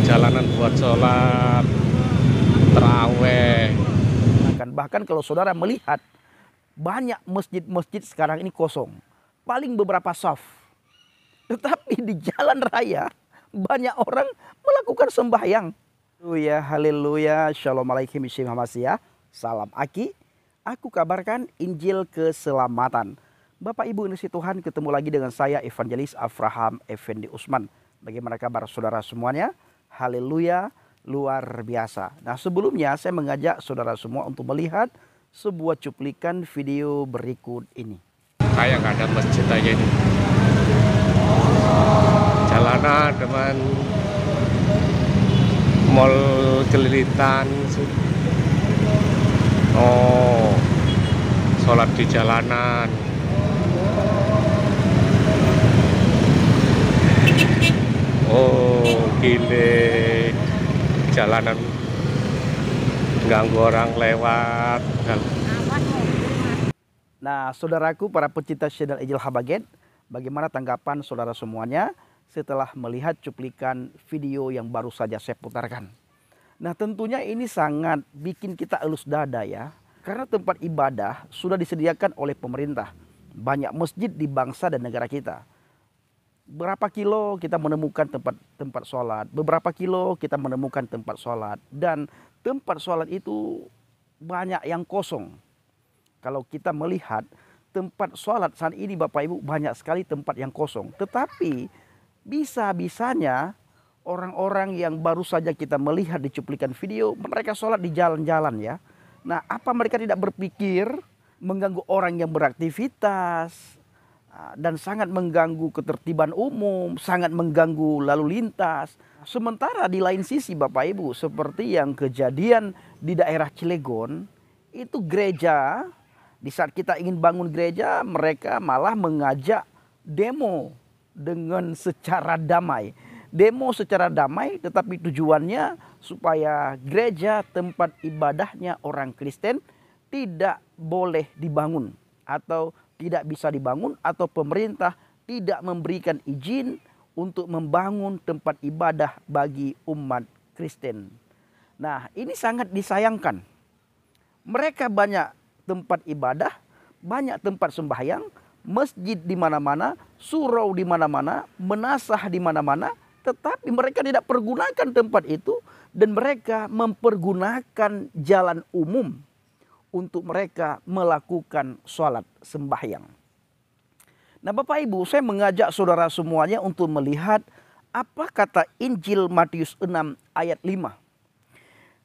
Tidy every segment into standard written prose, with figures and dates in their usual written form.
jalanan buat sholat terawih. Bahkan kalau saudara melihat banyak masjid-masjid sekarang ini kosong, paling beberapa saf. Tetapi di jalan raya banyak orang melakukan sembahyang. Haleluya, haleluya, shalom alaikum ya. Salam Aki. Aku kabarkan Injil keselamatan. Bapak Ibu Indonesia Tuhan, ketemu lagi dengan saya Evangelis Avraham Effendi Usman. Bagaimana kabar saudara semuanya? Haleluya, luar biasa. Nah, sebelumnya saya mengajak saudara semua untuk melihat sebuah cuplikan video berikut ini. Kayak nggak ada masjid aja ini. Jalanan dengan mall kelilitan. Oh, sholat di jalanan. Oh, gile. Jalanan ganggu orang lewat. Nah, saudaraku para pecinta channel Ijil Habaget, bagaimana tanggapan saudara semuanya setelah melihat cuplikan video yang baru saja saya putarkan? Nah, tentunya ini sangat bikin kita elus dada ya. Karena tempat ibadah sudah disediakan oleh pemerintah. Banyak masjid di bangsa dan negara kita. Berapa kilo kita menemukan tempat sholat. Beberapa kilo kita menemukan tempat sholat. Dan tempat sholat itu banyak yang kosong. Kalau kita melihat tempat sholat saat ini Bapak Ibu banyak sekali tempat yang kosong. Tetapi bisa-bisanya orang-orang yang baru saja kita melihat di cuplikan video, mereka sholat di jalan-jalan ya. Nah, apa mereka tidak berpikir mengganggu orang yang beraktivitas dan sangat mengganggu ketertiban umum, sangat mengganggu lalu lintas. Sementara di lain sisi Bapak Ibu, seperti yang kejadian di daerah Cilegon, itu gereja, di saat kita ingin bangun gereja, mereka malah mengajak demo dengan secara damai. Demo secara damai, tetapi tujuannya supaya gereja tempat ibadahnya orang Kristen tidak boleh dibangun atau tidak bisa dibangun, atau pemerintah tidak memberikan izin untuk membangun tempat ibadah bagi umat Kristen. Nah, ini sangat disayangkan. Mereka banyak tempat ibadah, banyak tempat sembahyang, masjid di mana-mana, surau di mana-mana, menasah di mana-mana, tetapi mereka tidak pergunakan tempat itu dan mereka mempergunakan jalan umum untuk mereka melakukan sholat sembahyang. Nah, Bapak Ibu, saya mengajak saudara semuanya untuk melihat apa kata Injil Matius 6 ayat 5.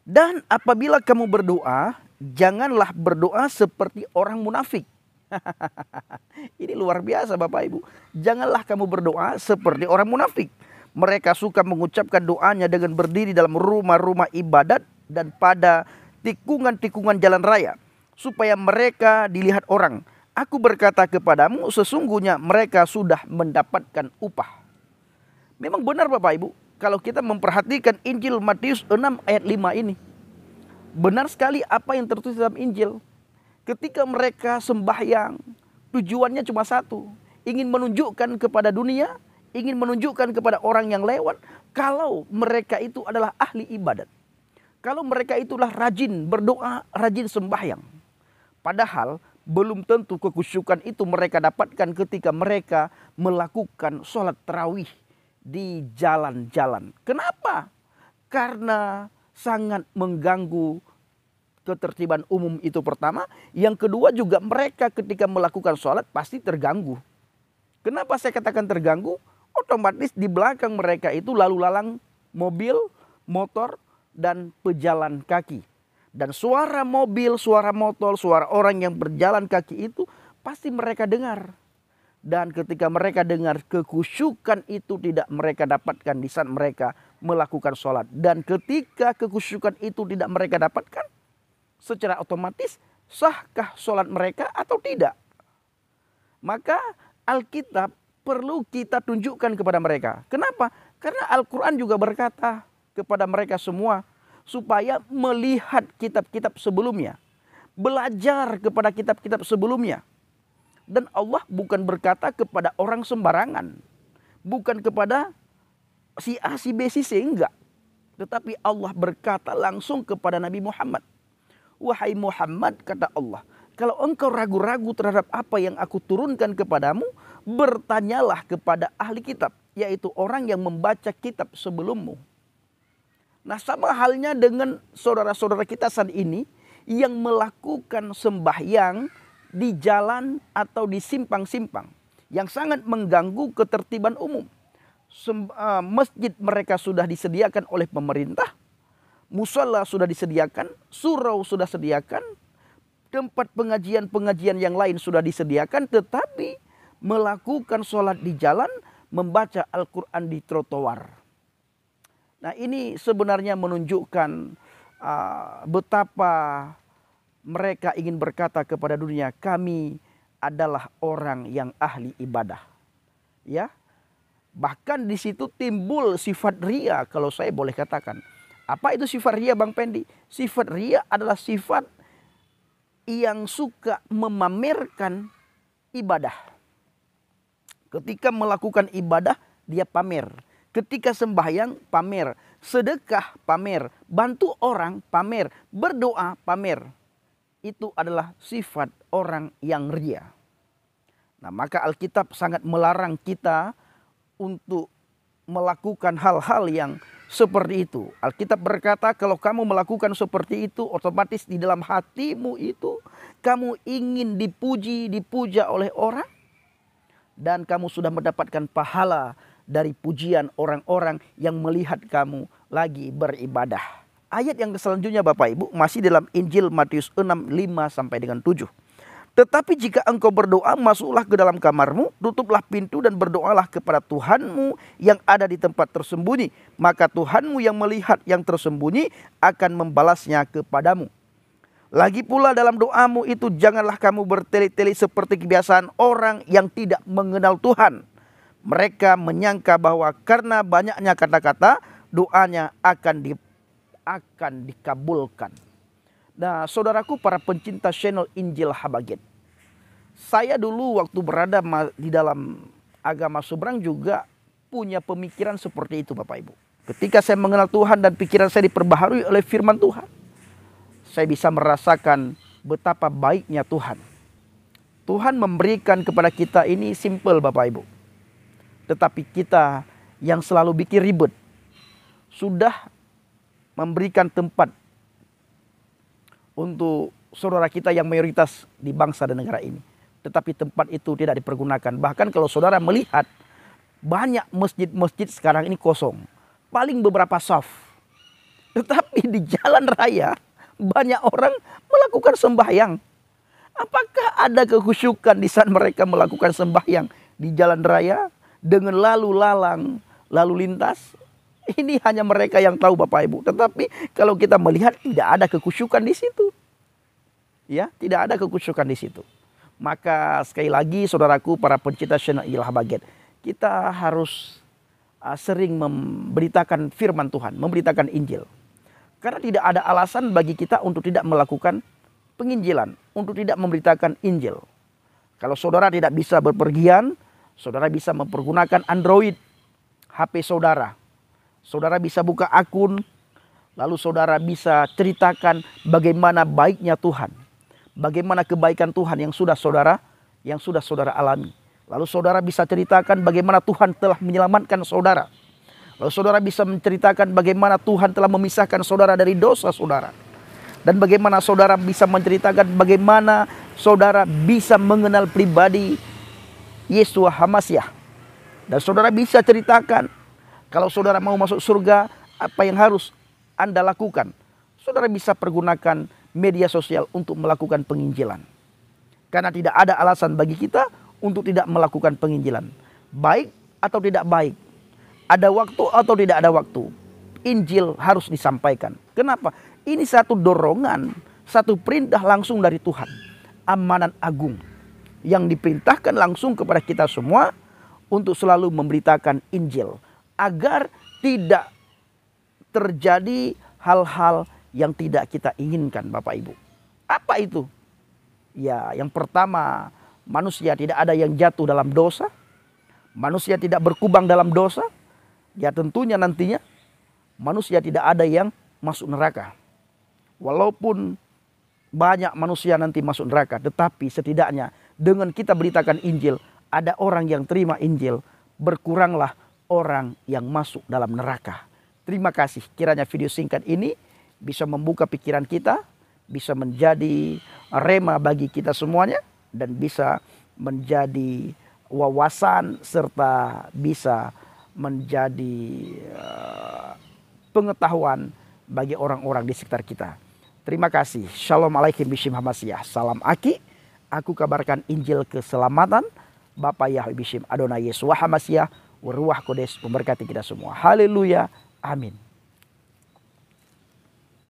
Dan apabila kamu berdoa, janganlah berdoa seperti orang munafik. Ini luar biasa Bapak Ibu. Janganlah kamu berdoa seperti orang munafik. Mereka suka mengucapkan doanya dengan berdiri dalam rumah-rumah ibadat dan pada tikungan-tikungan jalan raya, supaya mereka dilihat orang. Aku berkata kepadamu, sesungguhnya mereka sudah mendapatkan upah. Memang benar Bapak Ibu, kalau kita memperhatikan Injil Matius 6 ayat 5 ini, benar sekali apa yang tertulis dalam Injil. Ketika mereka sembahyang, tujuannya cuma satu, ingin menunjukkan kepada dunia, ingin menunjukkan kepada orang yang lewat, kalau mereka itu adalah ahli ibadat. Kalau mereka itulah rajin berdoa, rajin sembahyang. Padahal belum tentu kekhusyukan itu mereka dapatkan ketika mereka melakukan sholat tarawih di jalan-jalan. Kenapa? Karena sangat mengganggu ketertiban umum itu pertama. Yang kedua juga mereka ketika melakukan sholat pasti terganggu. Kenapa saya katakan terganggu? Otomatis di belakang mereka itu lalu lalang mobil, motor, dan pejalan kaki. Dan suara mobil, suara motor, suara orang yang berjalan kaki itu pasti mereka dengar. Dan ketika mereka dengar, kekhusyukan itu tidak mereka dapatkan di saat mereka melakukan sholat. Dan ketika kekhusyukan itu tidak mereka dapatkan, secara otomatis sahkah sholat mereka atau tidak? Maka Alkitab perlu kita tunjukkan kepada mereka. Kenapa? Karena Al-Quran juga berkata kepada mereka semua supaya melihat kitab-kitab sebelumnya, belajar kepada kitab-kitab sebelumnya. Dan Allah bukan berkata kepada orang sembarangan, bukan kepada si A, si B, si C, enggak. Tetapi Allah berkata langsung kepada Nabi Muhammad. Wahai Muhammad, kata Allah, kalau engkau ragu-ragu terhadap apa yang aku turunkan kepadamu, bertanyalah kepada ahli kitab, yaitu orang yang membaca kitab sebelummu. Nah, sama halnya dengan saudara-saudara kita saat ini yang melakukan sembahyang di jalan atau di simpang-simpang yang sangat mengganggu ketertiban umum. Masjid mereka sudah disediakan oleh pemerintah, musala sudah disediakan, surau sudah disediakan, tempat pengajian-pengajian yang lain sudah disediakan, tetapi melakukan sholat di jalan, membaca Al-Quran di trotoar. Nah, ini sebenarnya menunjukkan betapa mereka ingin berkata kepada dunia, kami adalah orang yang ahli ibadah. Ya, bahkan di situ timbul sifat ria, kalau saya boleh katakan. Apa itu sifat ria, Bang Pendi? Sifat ria adalah sifat yang suka memamerkan ibadah. Ketika melakukan ibadah, dia pamer. Ketika sembahyang, pamer. Sedekah, pamer. Bantu orang, pamer. Berdoa, pamer. Itu adalah sifat orang yang ria. Nah, maka Alkitab sangat melarang kita untuk melakukan hal-hal yang seperti itu. Alkitab berkata kalau kamu melakukan seperti itu, otomatis di dalam hatimu itu kamu ingin dipuji, dipuja oleh orang, dan kamu sudah mendapatkan pahala dari pujian orang-orang yang melihat kamu lagi beribadah. Ayat yang selanjutnya Bapak Ibu masih dalam Injil Matius 6, 5 sampai dengan 7. Tetapi jika engkau berdoa, masuklah ke dalam kamarmu, tutuplah pintu dan berdoalah kepada Tuhanmu yang ada di tempat tersembunyi. Maka Tuhanmu yang melihat yang tersembunyi akan membalasnya kepadamu. Lagi pula dalam doamu itu janganlah kamu bertele-tele seperti kebiasaan orang yang tidak mengenal Tuhan. Mereka menyangka bahwa karena banyaknya kata-kata, doanya akan dikabulkan. Nah, saudaraku para pencinta channel Injil Habagen, saya dulu waktu berada di dalam agama seberang juga punya pemikiran seperti itu Bapak Ibu. Ketika saya mengenal Tuhan dan pikiran saya diperbaharui oleh firman Tuhan, saya bisa merasakan betapa baiknya Tuhan. Tuhan memberikan kepada kita ini simple Bapak Ibu. Tetapi kita yang selalu bikin ribet, sudah memberikan tempat untuk saudara kita yang mayoritas di bangsa dan negara ini. Tetapi tempat itu tidak dipergunakan. Bahkan kalau saudara melihat banyak masjid-masjid sekarang ini kosong. Paling beberapa saf. Tetapi di jalan raya banyak orang melakukan sembahyang. Apakah ada kekhusyukan di saat mereka melakukan sembahyang di jalan raya dengan lalu lintas? Ini hanya mereka yang tahu Bapak Ibu. Tetapi kalau kita melihat tidak ada kekhusyukan di situ. Ya, tidak ada kekhusyukan di situ. Maka sekali lagi saudaraku para pencinta channel Injil Habagen, kita harus sering memberitakan firman Tuhan, memberitakan Injil. Karena tidak ada alasan bagi kita untuk tidak melakukan penginjilan, untuk tidak memberitakan Injil. Kalau saudara tidak bisa berpergian, saudara bisa mempergunakan Android, HP saudara. Saudara bisa buka akun, lalu saudara bisa ceritakan bagaimana baiknya Tuhan. Bagaimana kebaikan Tuhan yang sudah saudara alami. Lalu saudara bisa ceritakan bagaimana Tuhan telah menyelamatkan saudara. Lalu saudara bisa menceritakan bagaimana Tuhan telah memisahkan saudara dari dosa saudara. Dan bagaimana saudara bisa menceritakan bagaimana saudara bisa mengenal pribadi Yesua HaMasiah. Dan saudara bisa ceritakan kalau saudara mau masuk surga, apa yang harus Anda lakukan? Saudara bisa pergunakan media sosial untuk melakukan penginjilan. Karena tidak ada alasan bagi kita untuk tidak melakukan penginjilan. Baik atau tidak baik. Ada waktu atau tidak ada waktu. Injil harus disampaikan. Kenapa? Ini satu dorongan, satu perintah langsung dari Tuhan. Amanat agung. Yang diperintahkan langsung kepada kita semua untuk selalu memberitakan Injil. Agar tidak terjadi hal-hal yang tidak kita inginkan Bapak Ibu. Apa itu? Ya, yang pertama, manusia tidak ada yang jatuh dalam dosa. Manusia tidak berkubang dalam dosa. Ya tentunya nantinya manusia tidak ada yang masuk neraka. Walaupun banyak manusia nanti masuk neraka, tetapi setidaknya dengan kita beritakan Injil, ada orang yang terima Injil, berkuranglah orang yang masuk dalam neraka. Terima kasih, kiranya video singkat ini bisa membuka pikiran kita, bisa menjadi rema bagi kita semuanya, dan bisa menjadi wawasan serta bisa menjadi pengetahuan bagi orang-orang di sekitar kita. Terima kasih. Shalom alaikum bishim hamasiyah. Salam aki. Aku kabarkan Injil keselamatan. Bapa Yahweh bishim Adonai Yesus Hamasiyah. Waruah Kodes memberkati kita semua. Haleluya. Amin.